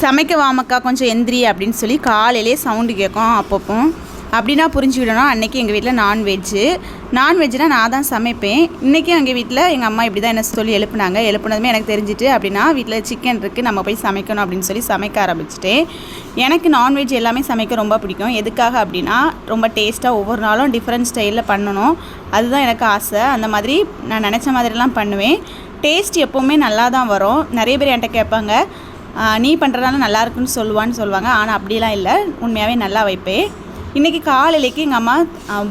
சமைக்க வாமக்கா கொஞ்சம் எந்திரி அப்படின்னு சொல்லி காலையிலே சவுண்டு கேட்கும். அப்பப்போ அப்படின்னா புரிஞ்சுக்கிடணும் அன்றைக்கி எங்கள் வீட்டில் நான்வெஜ்னால் நான் தான் சமைப்பேன். இன்றைக்கும் எங்கள் வீட்டில் எங்கள் அம்மா இப்படி தான் என்ன சொல்லி எழுப்புனதுமே எனக்கு தெரிஞ்சுட்டு அப்படின்னா வீட்டில் சிக்கன் இருக்குது, நம்ம போய் சமைக்கணும் அப்படின்னு சொல்லி சமைக்க ஆரம்பிச்சிட்டேன். எனக்கு நான்வெஜ் எல்லாமே சமைக்க ரொம்ப பிடிக்கும். எதுக்காக அப்படின்னா ரொம்ப டேஸ்ட்டாக ஒவ்வொரு நாளும் டிஃப்ரெண்ட் ஸ்டைலில் பண்ணணும், அதுதான் எனக்கு ஆசை. அந்த மாதிரி நான் நினச்ச மாதிரிலாம் பண்ணுவேன். டேஸ்ட் எப்போவுமே நல்லா தான் வரும். நிறைய பேர் என்கிட்ட கேட்பாங்க, நீ பண்ணுறதுனால நல்லா இருக்குன்னு சொல்லுவாங்க. ஆனால் அப்படிலாம் இல்லை, உண்மையாகவே நல்லா வைப்பேன். இன்றைக்கி காலையிலேக்கு எங்கள் அம்மா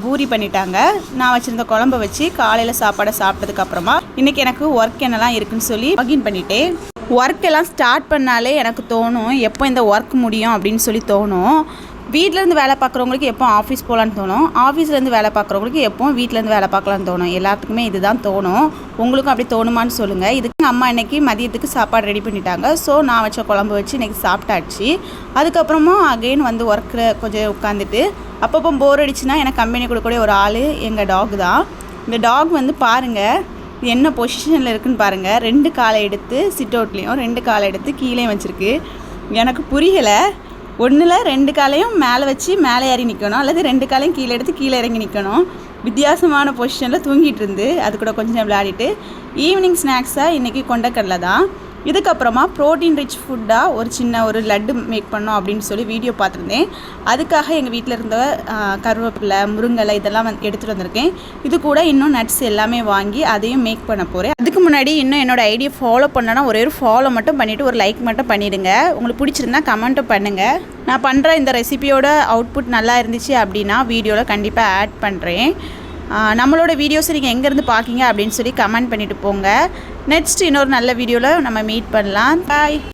பூரி பண்ணிட்டாங்க. நான் வச்சுருந்த குழம்பை வச்சு காலையில் சாப்பாடை சாப்பிட்டதுக்கப்புறமா இன்றைக்கி எனக்கு ஒர்க் என்னெல்லாம் இருக்குதுன்னு சொல்லி லாகின் பண்ணிவிட்டேன். ஒர்க் எல்லாம் ஸ்டார்ட் பண்ணாலே எனக்கு தோணும் எப்போ இந்த ஒர்க் முடியும் அப்படின்னு சொல்லி தோணும். வீட்டிலேருந்து வேலை பார்க்குறவங்களுக்கு எப்போ ஆஃபீஸ் போகலான்னு தோணும், ஆஃபீஸ்லேருந்து வேலை பார்க்குறவங்களுக்கு எப்போ வீட்டிலேருந்து வேலை பார்க்கலான்னு தோணும். எல்லாத்துக்குமே இதுதான் தோணும். உங்களுக்கும் அப்படி தோணுமான்னு சொல்லுங்கள். இதுக்கு எங்கள் அம்மா இன்றைக்கி மதியத்துக்கு சாப்பாடு ரெடி பண்ணிட்டாங்க. ஸோ நான் வச்ச குழம்பு வச்சு இன்றைக்கி சாப்பிட்டாச்சு. அதுக்கப்புறமா அகெயின் வந்து ஒர்க்கில் கொஞ்சம் உட்காந்துட்டு அப்பப்போ போர் அடிச்சுன்னா எனக்கு கம்பெனி கொடுக்கக்கூடிய ஒரு ஆள் எங்கள் டாக் தான். இந்த டாக் வந்து பாருங்கள் என்ன பொசிஷனில் இருக்குதுன்னு பாருங்கள். 2 காலை எடுத்து சிட் அவுட்லேயும் 2 காலை எடுத்து கீழே வச்சுருக்கு. எனக்கு புரியலை, ஒன்றில் 2 காலையும் மேலே வச்சு மேலே ஏறி நிற்கணும், அல்லது 2 காலையும் கீழே எடுத்து கீழே இறங்கி நிற்கணும். வித்தியாசமான பொசிஷனில் தூங்கிட்டு இருந்து அது கூட கொஞ்சம் நேரம் விளையாடிட்டு ஈவினிங் ஸ்நாக்ஸாக இன்றைக்கி கொண்டக்கடலை தான். இதுக்கப்புறமா ப்ரோட்டீன் ரிச் ஃபுட்டாக ஒரு லட்டு மேக் பண்ணோம் அப்படின்னு சொல்லி வீடியோ பார்த்துருந்தேன். அதுக்காக எங்கள் வீட்டில் இருந்த கருவேப்பிலை, முருங்கலை இதெல்லாம் எடுத்துகிட்டு வந்திருக்கேன். இது கூட இன்னும் நட்ஸ் எல்லாமே வாங்கி அதையும் மேக் பண்ண போகிறேன். அதுக்கு முன்னாடி இன்னும் என்னோடய ஐடியா ஃபாலோ பண்ணனா ஒரே ஒரு ஃபாலோ மட்டும் பண்ணிவிட்டு ஒரு லைக் மட்டும் பண்ணிவிடுங்க. உங்களுக்கு பிடிச்சிருந்தா கமெண்ட்டும் பண்ணுங்கள். நான் பண்ணுற இந்த ரெசிபியோட அவுட்புட் நல்லா இருந்துச்சு அப்படின்னா வீடியோவில் கண்டிப்பாக ஆட் பண்ணுறேன். நம்மளோட வீடியோஸை நீங்கள் எங்கேருந்து பார்க்கிங்க அப்படின்னு சொல்லி கமெண்ட் பண்ணிவிட்டு போங்க. நெக்ஸ்ட் இன்னொரு நல்ல வீடியோவில் நம்ம மீட் பண்ணலாம். பாய்.